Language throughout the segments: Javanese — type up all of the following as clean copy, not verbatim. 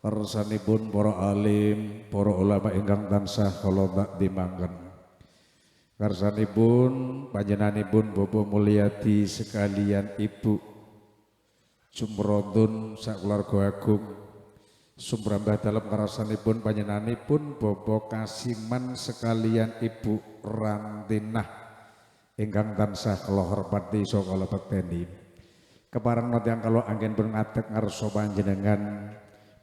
Kersanipun para alim, para ulama ingkang tansah kula bakti mangken. Kersanipun panjenenganipun Bapak Mulyadi sekalian Ibu Jumrodun sakeluarga agung. Sumrambah dalam kersanipun panjenenganipun Bapak Kasiman sekalian Ibu Rantinah ingkang tansah kula hormati saha kula bekteni. Kepareng yang kalau anggen pun ngadeg ngarsa panjenengan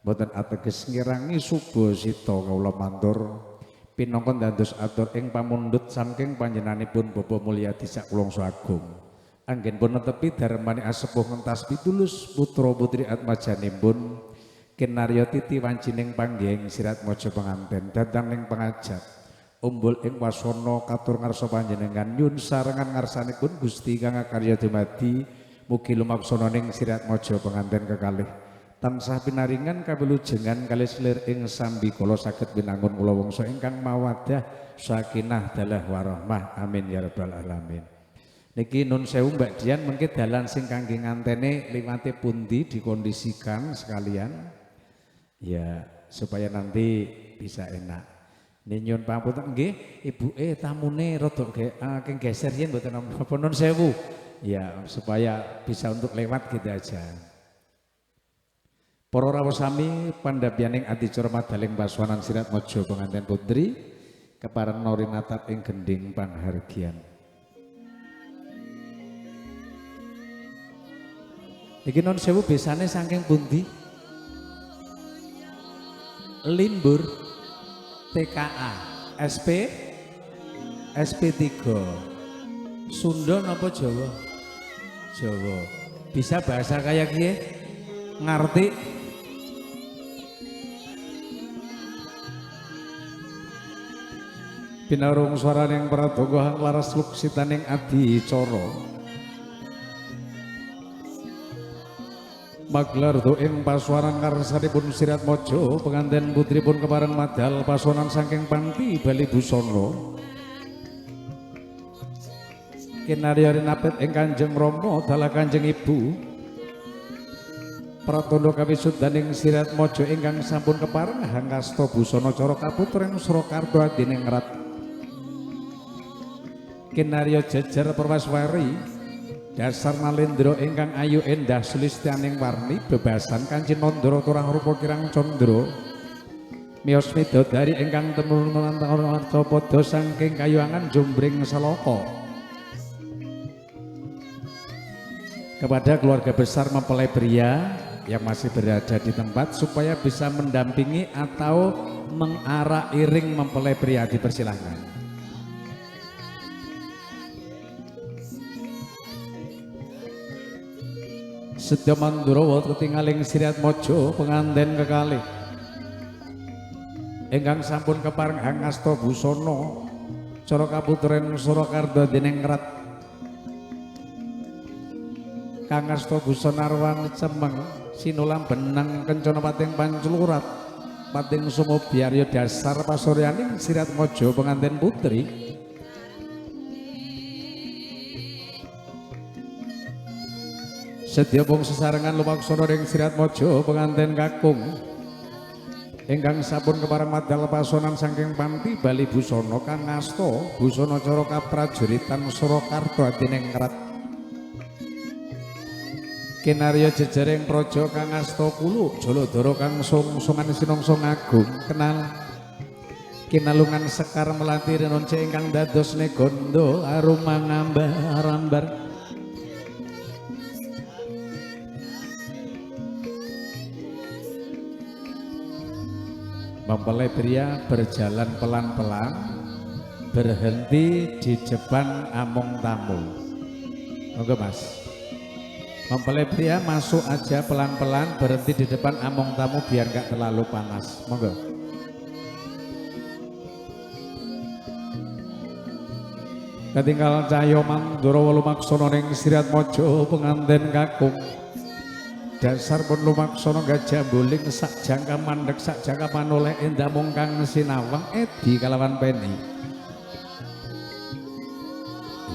boten ateges ngirangi suba sita kawula matur pinangka dados atur ing pamundhut saking panjenenganipun Bapak Mulyadi sakulangsa agung. Anggen pun netepi darmane asepuh ngentas pitulus putra putri atmajanipun kinarya titi wancining panggihing sirat maja penganten datang ing pangajap umbul ing wasana katur ngarsa panjenengan nyun sarengan ngarsanipun Gusti kang karya dumadi mugi lumaksana ning sirat maja penganten kekalih tansah pinaringan kawilujengan kalih selir ing sambikala saged pinangun kula wangsa ingkang mawaddah sakinah dalah warahmah amin ya rabbal alamin. Niki nun sewu Mbak Dian mengke dalan sing kangge ngantene liwate pundi dikondisikan sekalian ya supaya nanti bisa enak. Nyun pangapunten nggih ibuke tamune rada geser yen mboten napa nun sewu ya supaya bisa untuk lewat gitu aja. Para rawuh sami pandhapyaning adicara madaling paswanan sirat maja penganten putri kepareng norinatap ing gending panghargyan. Iki non sewu besane saking pundi? Limbur TKA SP SP3 Sunda napa Jawa? Jawa. Bisa bahasa kayak kiye? Ngerti? Pinarung swaraning pradonga hang laras luksitaning adicara maglar ing paswaran karsanipun sirat maja penganten putripun kepareng madal paswanan saking panti Bali Busana kinarya rinapit ing Kanjeng Rama dalah Kanjeng Ibu pratandha kawisudaning sirat maja ingkang sampun kepareng hangkasta busana cara kaputren Surakarta adining rat kinarya jajar perwaswari dasar nalendra ingkang ayu endah sulistyaning warni bebasan Kanci Nandara turang rupa kirang candra miyos midodari ingkang temurun arca padha saking kayuangan jumbring selaka kepada keluarga besar mempelai pria yang masih berada di tempat supaya bisa mendampingi atau mengarak iring mempelai pria dipersilahkan. Sedya mandura ketingaling sirat maja penganten kekalih ingkang sampun kepareng hangasta busana cara kaputren Surakarta dening rat kangasta busana arwang cemeng sinulam benang kencana pating panclurat pating sumobyarya dasar pasuryaning sirat maja penganten putri sedya pung sesarengan lumaksana ing sirat maja penganten kakung ingkang sampun kepareng madal pasonan saking panti Bali Busana kang ngasta busana cara kaprajuritan Surakarta dening rat kinarya jejaring praja kang ngasta kuluk Jaladara kang sungsungan sinungsa agung kenal kinalungan sekar melati renonce ingkang dados neganda aruma ngambar-ambar mempelai pria berjalan pelan-pelan berhenti di depan among tamu. Monggo Mas. Mempelai pria masuk aja pelan-pelan berhenti di depan among tamu biar gak terlalu panas. Monggo. Ketinggal cahya mandura lumaksana ning sirat maja penganten kakung dasar pun lumaksana gajah buling sak jangka mandek sak jangka panoleh endah mungkang sinawang edi kalawan peni.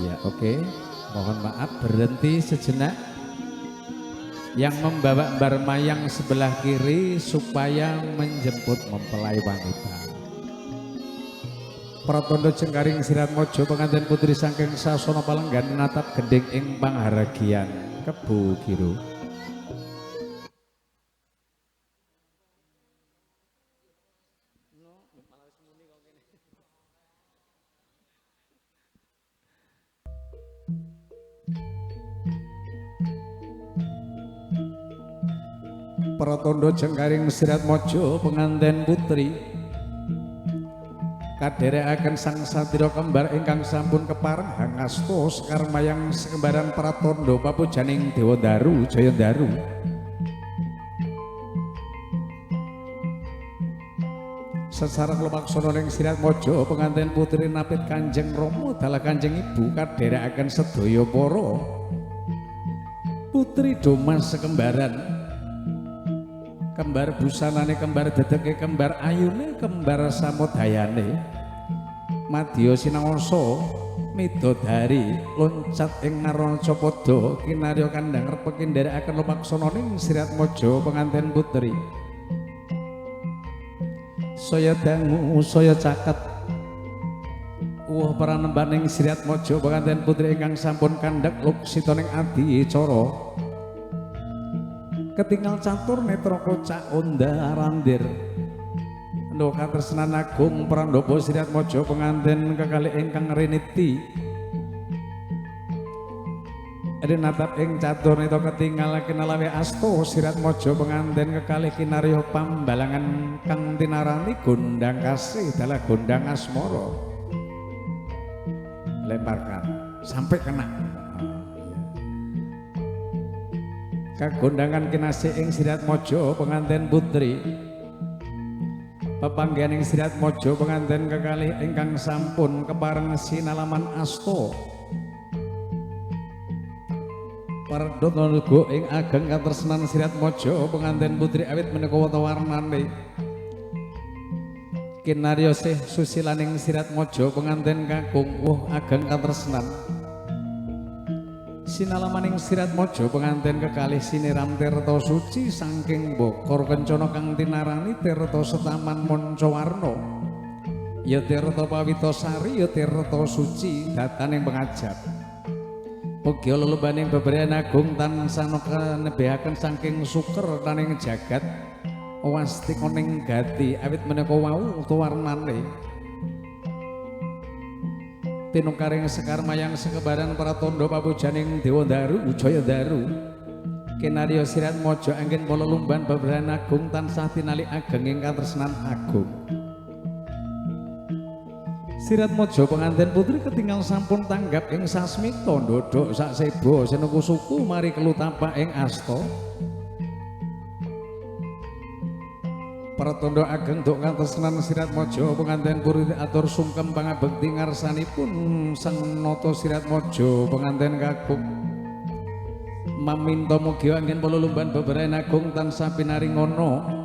Iya oke. Mohon maaf berhenti sejenak yang membawa Mbar Mayang sebelah kiri supaya menjemput mempelai wanita. Pratandha Jengkaring Sirat Mojo pengantin putri saking sasana palenggan natap gending ing pangharagian Kebu Giro. Pratandha Jengkaring Sirat Mojo pengantin putri kadherekaken sang satira kembar ingkang sampun kepareng hangasta sekar mayang sekembaran pratandha papujaning Dewa Daru Jaya Daru. Sesareng lumaksana ning Sirat Mojo pengantin putri napit Kanjeng Rama dalah Kanjeng Ibu kadherekaken sedaya para putri Domas sekembaran. Kembar busanane, kembar dedeke, kembar ayune, kembar samodayane. Madya sinangsa midodari loncat ing ngaranca padha kinarya kandhang repek nderekaken lumaksana ning Sirat Mojo pengantin putri. Saya dangu, saya caket. Pranembaning Sirat Mojo pengantin putri ingkang sampun kandhek luksita ning adicara. Ketinggal catur netra kocak onda randir ndo katresnan agung Prandapa Sirat Mojo pengantin kekalih ingkang riniti natap ing catur netra ketinggal kinalawe asto Sirat Mojo pengantin kekalih kinarya pambalangan kang tinarani gondang kasih dalah gondang asmara lemparkan sampai kena kagondangan kinasih ing Sirat Mojo pengantin putri pepanggihan ing Sirat Mojo pengantin kekalih ingkang sampun kepareng sinalaman asta pardhata nuga ing ageng katresnan Sirat Mojo pengantin putri awit menika warnane kinarya sih susilaning Sirat Mojo pengantin kakung ageng katresnan sinalamaning Sirat Mojo pengantin kekalih siniram tirta suci saking bokor kencana kang tinarani tirta setaman mancawarna ya tirta pawitasari ya tirta suci dataning pengajap mugi lelebaning bebrayan agung tansah kanebehaken saking suker taning jagat wastika ning gati awit menika wau warnane tinukaring sekar mayang sekebaran pratandha papujaning Dewa Daru Jaya Daru kinarya Sirat Mojo anggen pala lumban bebrayan agung tansah tinali ageng ing katresnan agung. Sirat Mojo pengantin putri ketinggal sampun tanggap ing sasmita ndodhok sak seba senuku suku mari kelutapak ing asta pratandha ageng duk katresnan Sirat Mojo pengantin putri atur sungkem pangabekti ngarsanipun sang nata Sirat Mojo pengantin kakung maminta mugi anggen palulumban bebrayan agung tansah pinaringana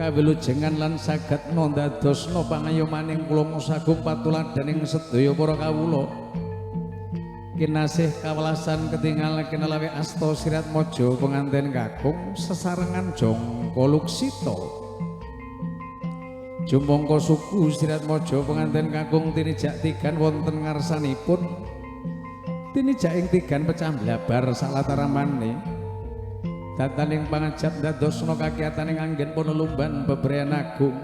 kawilujengan lan saged ndadosna pangayomaning kula musagung patuladaning sedaya para kawula kinasih kawelasan ketinggal kinalawe asta Sirat Mojo pengantin kakung sesarengan jangka luksita jumangka suku Sirat Mojo pengantin kakung tinijak tigan wonten ngarsanipun tinijak ing tigan pecah blabar salataramane dataning pangajap ndadosna kakiyataning anggen panulumban bebrayan agung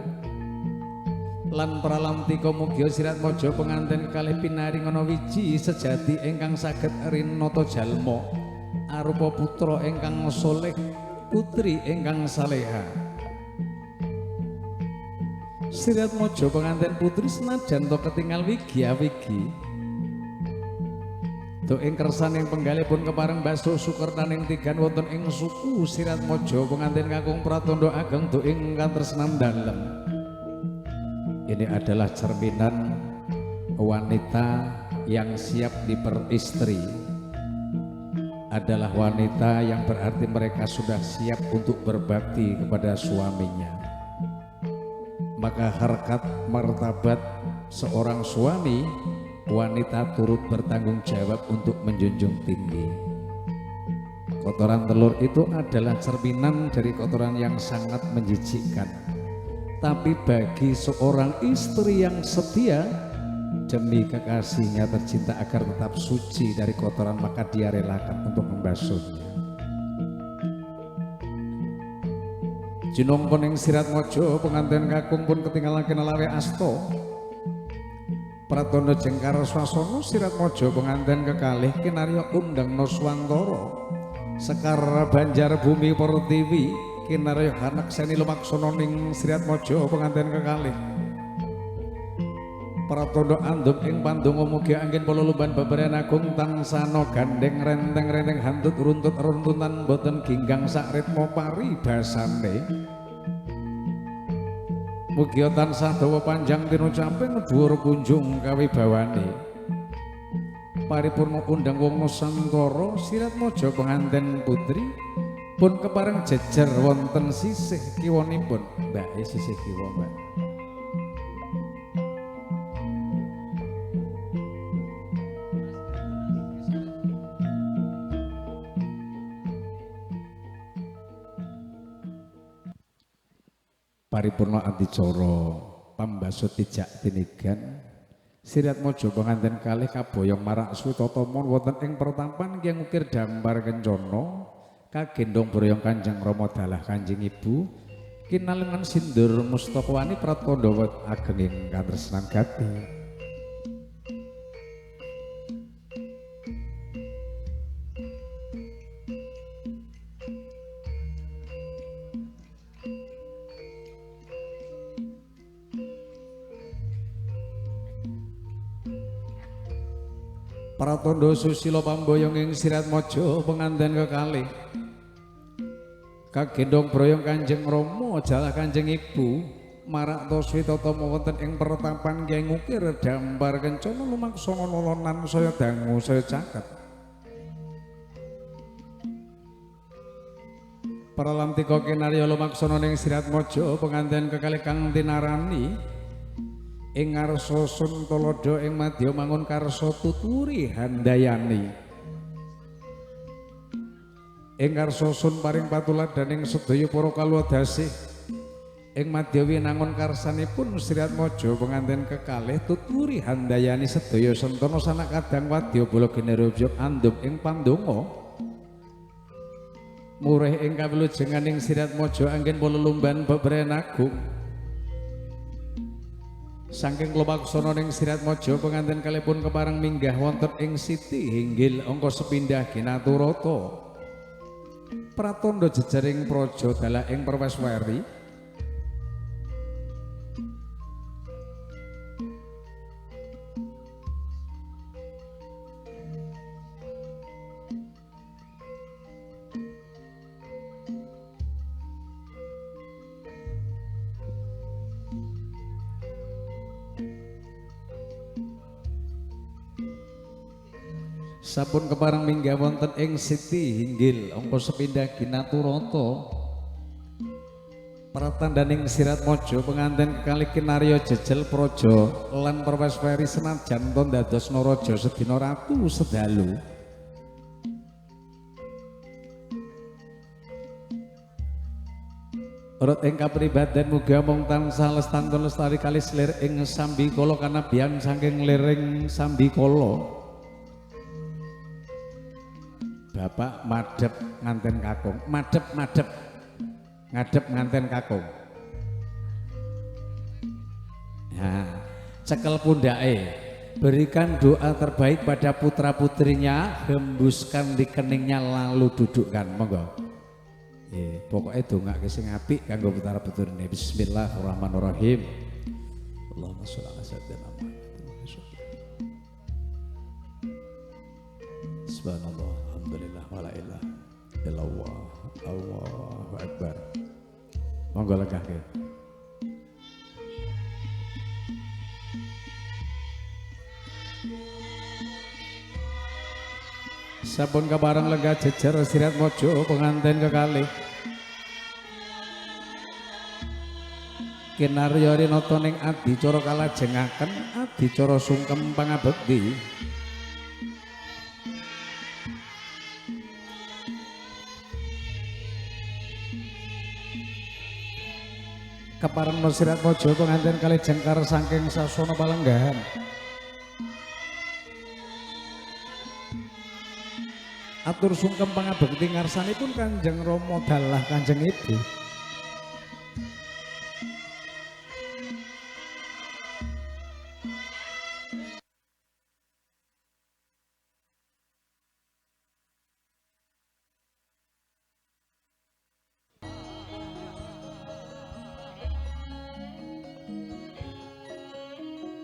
lan pralantika mugia Sirat Mojo pengantin kalih pinaringana wiji sejati ingkang saged rinata jalma arupa putra ingkang saleh putri ingkang saleha. Sirat Mojo pengantin putri senajan to ketingal wigi-wigi to ing kersaning penggalipun kepareng baso sukertaning tigan wonten ing suku Sirat Mojo pengantin kakung pratandha ageng to ing katresnan dalem. Ini adalah cerminan wanita yang siap diperistri. Adalah wanita yang berarti mereka sudah siap untuk berbakti kepada suaminya. Maka harkat martabat seorang suami, wanita turut bertanggung jawab untuk menjunjung tinggi. Kotoran telur itu adalah cerminan dari kotoran yang sangat menjijikkan. Tapi bagi seorang istri yang setia demi kekasihnya tercinta agar tetap suci dari kotoran, maka dia relakan untuk membasuhnya. Jinong poning sirat mojo pengantin kakung pun ketinggalaken lawe asto. Pratondo jengkar swasono sirat mojo pengantin kekalih kinarya undang Nuswantara. Sekar Banjar Bumi Pertiwi kinarya hanek seni lumaksana ning sirat mojo pengantin kekalih. Pratondo andum ing pandonga mugi anggen paluluban beberan agung tansana gandeng renteng-renteng hantut runtut-runtutan boten ginggang sak ritma paribasane. Mugi tansah dawa panjang tinucaping dhuwur kunjung kawibawane. Paripurna undang wong Nusantara sirat mojo penganten putri pun kepareng jejer wonten sisih kiwanipun. Mbak, sisih kiwa, Mbak. Paripurna adicara pambasuh tijak tinigan sirat mojo penganten kalih kaboyong marak switatamon wonten ing pertampan nggih ngukir dambar kencana kagendhong boyong Kanjeng Rama dalah Kanjeng Ibu kinalengan sindur mustapawani pratandha ageng ing katresnan gati. Pratandha susila pamboyong ing sirat mojo penganten kekalih kagendhong broyong Kanjeng Rama jalah Kanjeng Ibu marak to switata wonten ing pertapan nggih ngukir dambar kencana lumaksana lolonan saya dangu saya caket. Para lamtika kinarya lumaksana ning sirat mojo penganten kekalih kang tinarani ing ngarsa Suntolada ing madya mangun karsa tuturi handayani. Ing ngarsa sun paring patuladaning sedaya para kalwadasih ing madya winangun karsanipun sirat mojo penganten kekalih tuturi handayani sedaya sentana sanak kadang wadya bola generobyo andum ing pandonga. Murih ing kawilujenganing sirat mojo anggen palelumban bebrén agung. Saking lumaksana ning sirat mojo penganten kalipun kepareng minggah wonten ing Siti Hinggil angka sepindah Ginaturata. Pratandha jejaring praja dalah ing Perweswari sampun kepareng minggah wonten ing Siti Hinggil angka sepindah Ginaturata. Pratandaning sirat mojo penganten kekalih kinarya jejel praja lan Perweswari senajan to ndadosna raja sedina ratu sedalu. Urut ing kapribaden muga mung tansah lestantun lestari kalis lir ing sambikala kanabian saking liring sambikala. Bapak madhep nganten kakung, madhep ngadhep nganten kakung. Nah, cekel pundake, berikan doa terbaik pada putra putrinya, hembuskan di keningnya lalu dudukkan, monggo. Pokoknya dongake sing apik kanggo putra putrine. Bismillahirrahmanirrahim. Allahumma sholli ala sayyidina Muhammad. Subhanallah. Alhamdulillah wala ilaha illallah Allahu akbar. Monggo legahke. Sampun kepareng lega jejer sirat mojo penganten kekalih kinarya rinata ning adicara kalajengaken adicara sungkem pangabekti. Keparengna Sirat Mojo pengantin kali jengkar saking sasana palenggahan. Atur sungkem pangabekti ngarsanipun Kanjeng Rama dalah Kanjeng Ibu.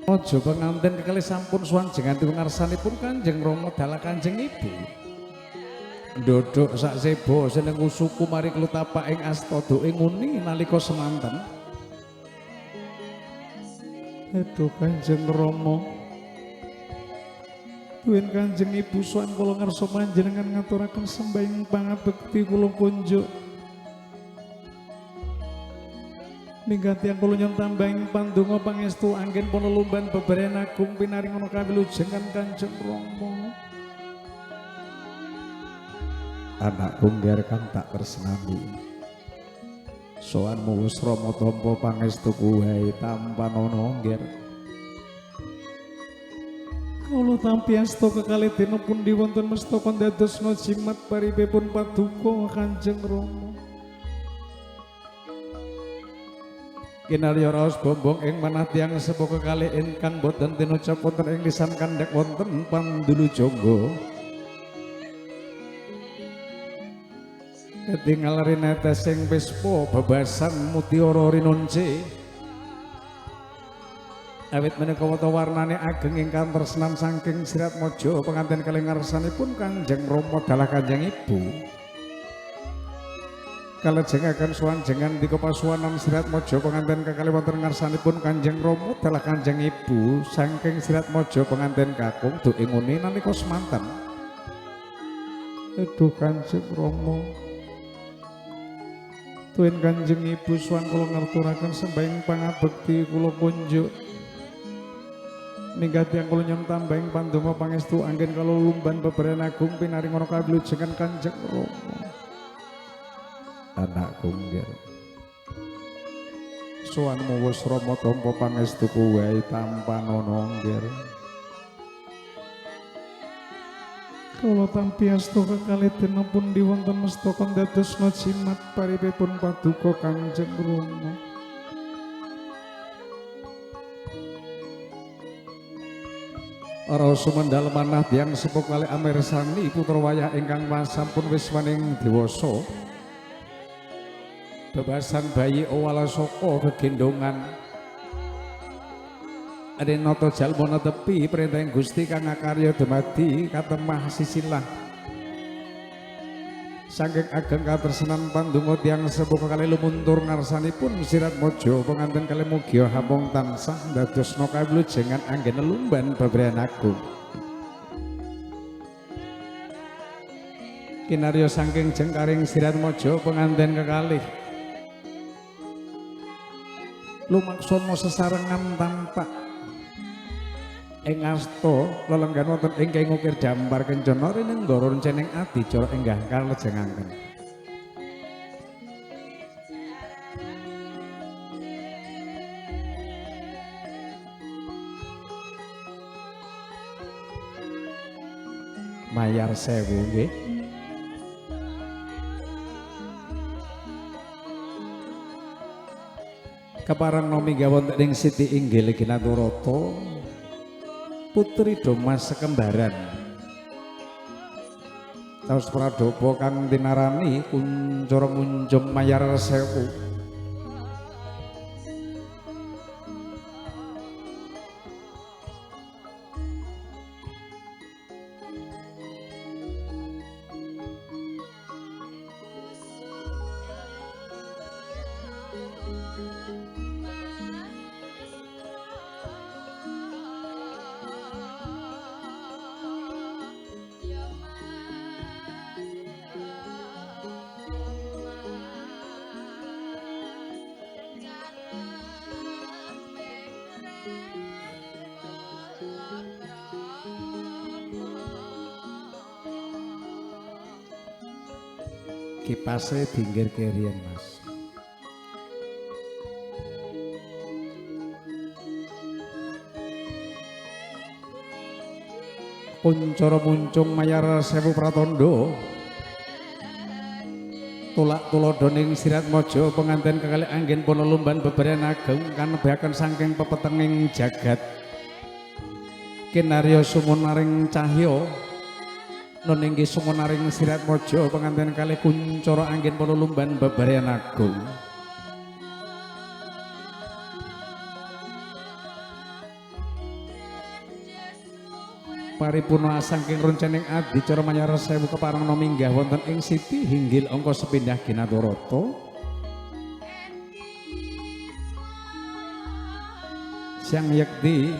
Mojo pengantin kekali sampun suwan jengatipun ngarsanipun Kanjeng Rama dalah Kanjeng Ibu. Ndodhok sak sebo seneng usuku mari klutapak ing asta doing nguni nalika semanten. Aduh Kanjeng Rama. Duwin Kanjeng Ibu suwan kula ngarsa panjenengan ngaturaken sembahyang pangabekti kula kunjuk. Ninggati kula nyon tambahing pandonga pangestu anggen panulumban bebaran agung pinaringono kawilujengan Kanjeng Rama. Anakku ngger kang tak tresnani. Sowanmu wis Rama tampa pangestuku wae tanpa ana ngger. Kula tampi asta kekalih dina pundi wonten mestaka ndadosna jimat paribipun paduka Kanjeng Rama. Kinarya raos bombong ing manah tiyang sepuh kekalih ingkang boten tinucap wonten ing lisan kandhek wonten pandulu jangga. Ketingal rinetes sing Pispa bebasan mutiara rinunce. Awit menika wata warnane ageng ingkang tresnan saking Sirat Mojo pengantin kalih ngarsanipun Kanjeng Rama dalah Kanjeng Ibu. Kalajengaken suwanjengan dika pasuwanan Sirat Mojo pengantin kekalih wonten ngarsanipun Kanjeng Rama dalah Kanjeng Ibu saking Sirat Mojo pengantin kakung duke nguni nalika semanten. Aduh Kanjeng Rama. Tuwin Kanjeng Ibu suwan kula ngaturaken sembahyang pangabekti kula kunjuk. Ninggati kula nyuwun tambahing pandonga pangestu anggen kalulumban bebaran agung pinaringono kawilujengan Kanjeng Rama. Anakku ngger. Suwanmu wis Rama tampa pangestuku wae tanpa ana ngger. Kula tampi asta kekalih dina pundi wonten mestaka ndadosna jimat paribipun paduka Kanjeng Rama. Ara sumendal manah tiyang sepuh kalih amirsani putra wayah ingkang sampun wis waning dewasa. Bebasan bayi owala saka gegendongan. Adenata jalmana tepi perintahing Gusti kang akarya dumadi katemah sisilah. Saking ageng katresnan pandonga tiyang sepuh kalih lumuntur ngarsanipun Sirat Mojo pengantin kalih mugia hamung tansah ndadosna kawilujengan anggen lelumban bebaran agung. Kinarya saking jengkaring Sirat Mojo pengantin kekalih lumaksana sesarengan tampak ing asta lelenggan wonten ingkang ngukir dampar kencana rinenggara rencening adicara enggah kalejengaken. Mayar sewu nggih. Keparang nami gawon ing Siti Inggil Ginaturata Putri Domas Sekembaran. Taus Pradopo kang tinarani kuncara munjung mayar sewu. Kipase dinggir kerian Mas. Kuncara muncung mayar sewu pratandha tulak tulodoning Sirat Maja penganten kekalih anggen Panalumban bebaran ageng kanebahaken saking pepetenging jagat kinarya sumunaring cahya nuninggi sumunaring Sirat Maja penganten kalih kuncara anggen Panalumban bebaran agung. Paripurna saking roncening adicara mayar sewu keparengna minggah wonten ing siti hinggil angka sepindah Ginadarata Sang Yekti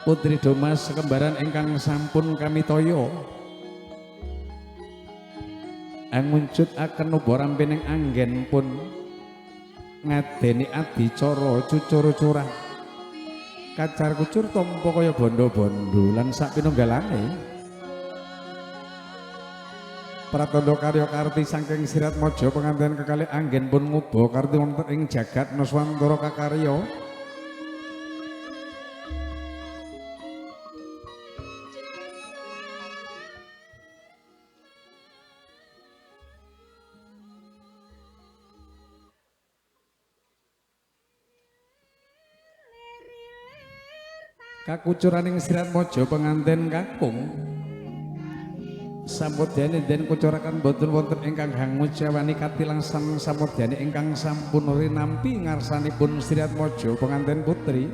Putri Domas kembaran ingkang sampun kami toya angunjudaken uba rampening anggen pun ngadeni adicara cucur curah kacar kucur tampa kaya bondo-bondo lan sak pinunggalane pratandha karya karti saking Sirat Maja penganten kekalih anggen pun nguba karti wonten ing jagat Nuswantara kakarya kakucuraning Sirat Maja penganten kakung samudyane den kucuraken boten wonten ingkang hangujawani katilangsang samudyane ingkang sampun rinampi ngarsanipun Sirat Maja penganten putri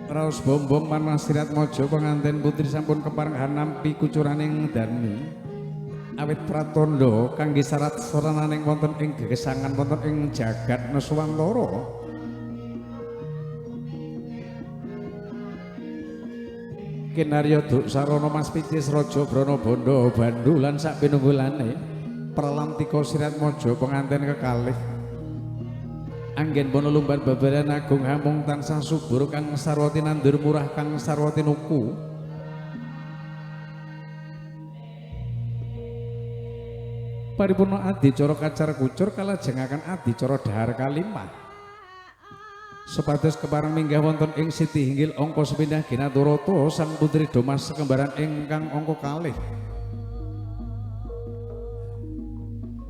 raos bombong manah Sirat Maja penganten putri sampun keparenghan nampi kucuraning dani awit pratandha kangge syarat sarananing wonten ing gegesangan wonten ing jagat Nuswantara kinarya duk sarana Mas Picis Raja Branabandha Bandhu lan sak pinunggulane pralantika Sirat Maja penganten kekalih anggen Panalumban bebaran agung hamung tansah subur kang sarwati nandur murah kang sarwati nuku paripurna adicara kacar kucur kalajengaken adicara dhahar kalimah supados kepareng minggah wonten ing siti hinggil angka sepindah Ginadarata Sang Putri Domas kembaran ingkang angka kalih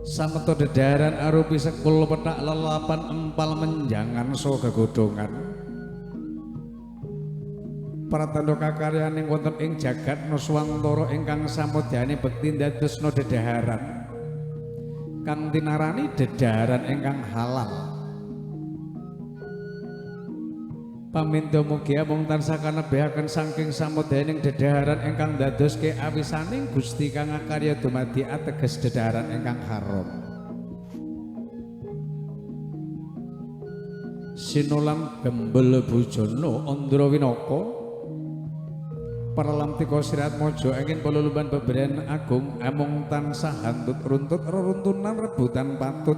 sameta dedhaharan arupi sekul petak lelapan empal menjangan saha gegodhongan pratandha kakaryaning wonten ing jagat Nuswantara ingkang samudyane bekti ndadosna dedhaharan kang tinarani dedhaharan ingkang halal paminta mugi amung tansah kanebihaken saking samudyaning dedhaharan ingkang dadoske awisaning Gusti kang akarya dumadi ateges dedhaharan ingkang haram sinulang gembel bujana Andra Winaka paralantika Sirat Maja angin Panalumban bebaran agung amung tansah hantut runtut reruntunan rebutan patut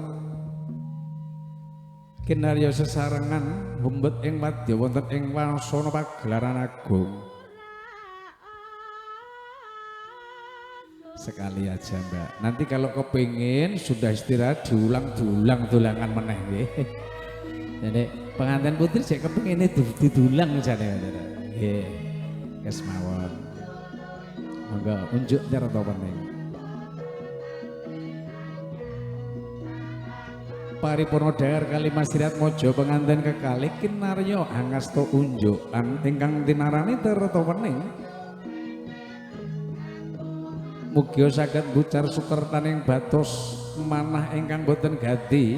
kinarya sesarengan humbet ing wadya wonten ing wasana pagelaran agung sekali aja Mbak nanti kalau kepingin sudah istirahat diulang-ulang tulangan meneh nggih jadi pengantin putri sik kepingine didulang jane nggih kes mawon monggo unjuk carita pening paripurna dhahar kalimah Sirat Maja penganten kekalih kinarya angasta unjukan ingkang tinarani tirta wening mugi saged bucar sukertaning batos manah ingkang boten gati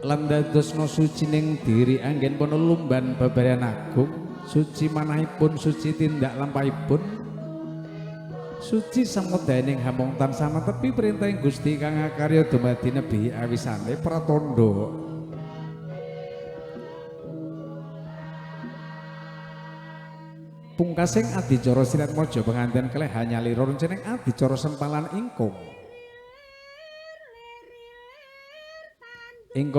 lan dadosna sucining diri anggen Panalumban bebaran agung suci manahipun suci tindak lampahipun suci samudyaning hamung tansah netepi perintahing Gusti kang akarya dumadi nebi awisane pratandha pungkasing adicara Sirat Maja penganten kalih hanyalira renceneng adicara sempalan ingkung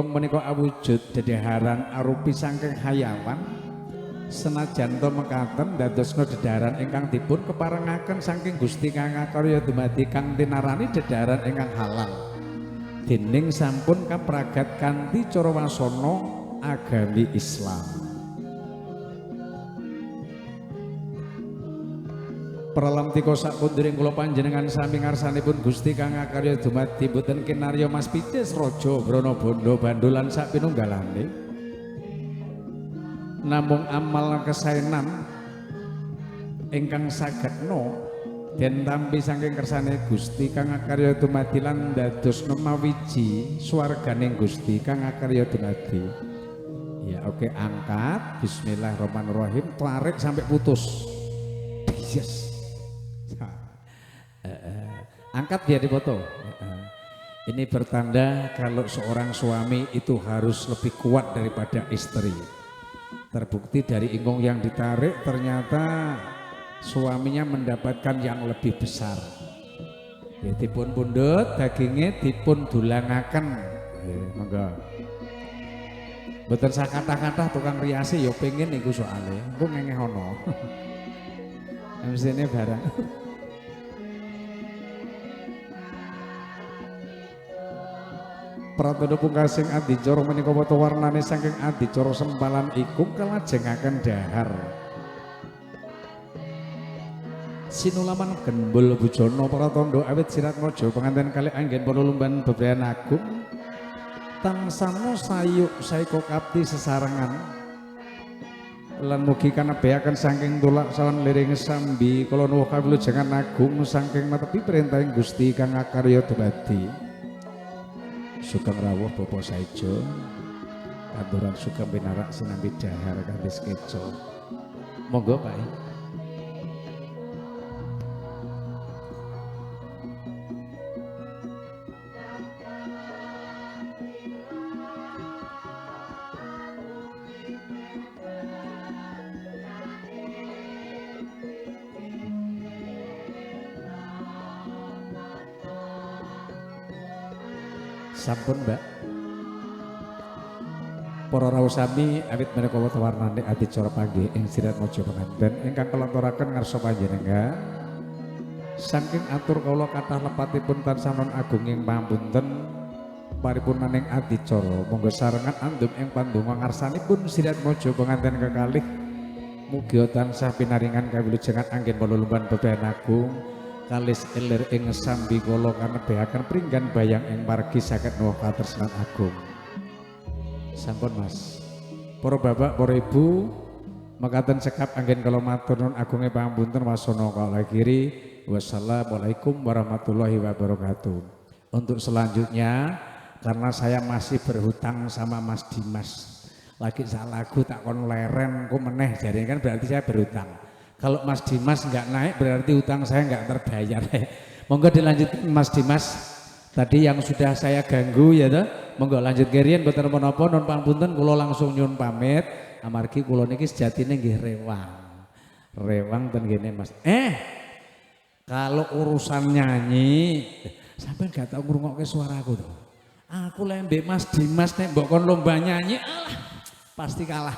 menika awujud dedhaharan arupi saking hayawan senajan to mekaten dadosna dedhaharan ingkang dipun keparengaken saking Gusti kang akarya dumadi kang tinarani dedhaharan ingkang halal dening sampun kapragat kanthi cara wasana agami Islam Pralam tika sapunduring kula panjenengan sami ngarsanipun Gusti kang akarya dumadi boten kinarya Mas Picis Raja Brana Bondo Bandolan sak pinunggalane. Namung amal kesaenan ingkang sagedna den tampi saking kersane Gusti kang akarya dumadi lan dadosna mawiji swarganing Gusti kang akarya dumadi. Ya oke, angkat. Bismillahirrahmanirrahim. Tarik sampai putus. Yes. Angkat biar dipoto. Ini bertanda kalau seorang suami itu harus lebih kuat daripada istri. Terbukti dari ingkung yang ditarik ternyata suaminya mendapatkan yang lebih besar. Ya, dipun pundhut dagingnya dipun dulangaken. Monggo. Mboten sak kata-kata tukang riasi ya pengen niku soalé. Engko ngengeh ana. Mesine barang. Pratandha pungkasing adicara menika wata warnane saking adicara sempalan iku kelajengaken dhahar. Sinulaman gembul bujana pratandha awit sirat maja penganten kalih anggen para lumban bebrayan agung. Tansana sayuk saiko kapti sesarengan. Lan mugi kanebehaken saking tulak sawan liring sambi kula nuwun kawilujengan agung saking netepi perintahing Gusti kang akarya dumadi. Sugeng rawuh Bapak Saijo kanduran sugeng pinarak sinambi dhahar kanthi skeca. Monggo Pak. Sampun Mbak. Para rawuh sami awit menika wata warnane adicara panggih ing sirat maja penganten ingkang kelontoraken ngarsa panjenengan. Saking atur kawula kathah lepatipun tansah non agung ing pamunten paripurnaning adicara monggo sarengan andum ing pandonga ngarsanipun sirat maja penganten kekalih mugi tansah pinaringan kawilujengan anggen palulumban bebayan agung kalis ilir ing sambi kala kanebehaken pringgan bayang ing margi saged nuwuh katresnan agung. Sampun Mas. Para bapak, para ibu, mekaten cekap anggen kala matur nuwun agunge pangapunten wasana kala kiri. Wassalamualaikum warahmatullahi wabarakatuh. Untuk selanjutnya karena saya masih berhutang sama Mas Dimas. Lagi sak lagu tak kon leren ku meneh jare kan berarti saya berhutang. Kalau Mas Dimas nggak naik berarti utang saya nggak terbayar. Monggo dilanjutkan Mas Dimas. Tadi yang sudah saya ganggu ya toh. Monggo lanjut kerian boten menapa non pangapunten kula langsung nyuwun pamit amargi kula niki sejatine nggih rewang. Rewang ten kene Mas. Kalau urusan nyanyi sampai nggak tahu ngrungokke suaraku tuh. Aku lembek Mas Dimas nek mbok kon lomba nyanyi alah pasti kalah.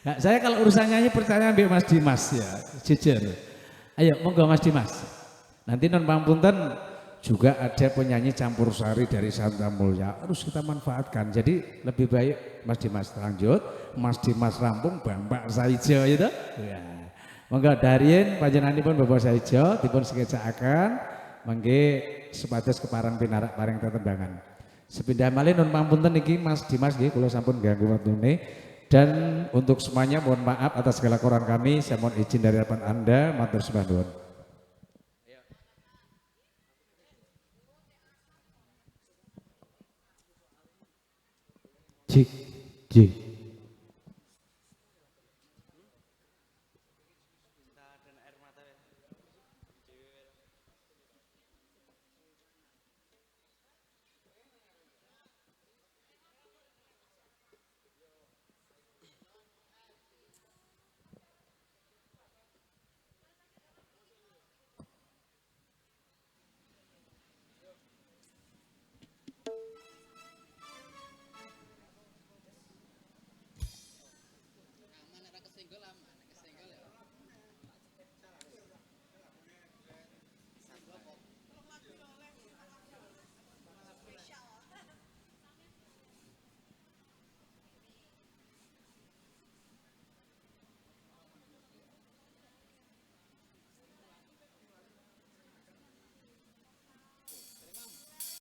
Nah, saya kalau urusan nyanyi percaya ambil Mas Dimas ya, jujur. Ayo monggo Mas Dimas. Nanti non pangapunten juga ada penyanyi campur sari dari Santa Mulya harus kita manfaatkan. Jadi lebih baik Mas Dimas lanjut, Mas Dimas rampung Bapak Saijo itu. Ya. Monggo darien panjenenganipun Bapak Saijo dipun sketsaaken mangke sepados keparang pinarak paring tetembangan. Sepindah malih nun pangapunten niki Mas Dimas nggih kula sampun ganggu wektune. Dan untuk semuanya mohon maaf atas segala kekurangan kami, saya mohon izin dari hadapan Anda, matur sembah nuwun. Jik, jik.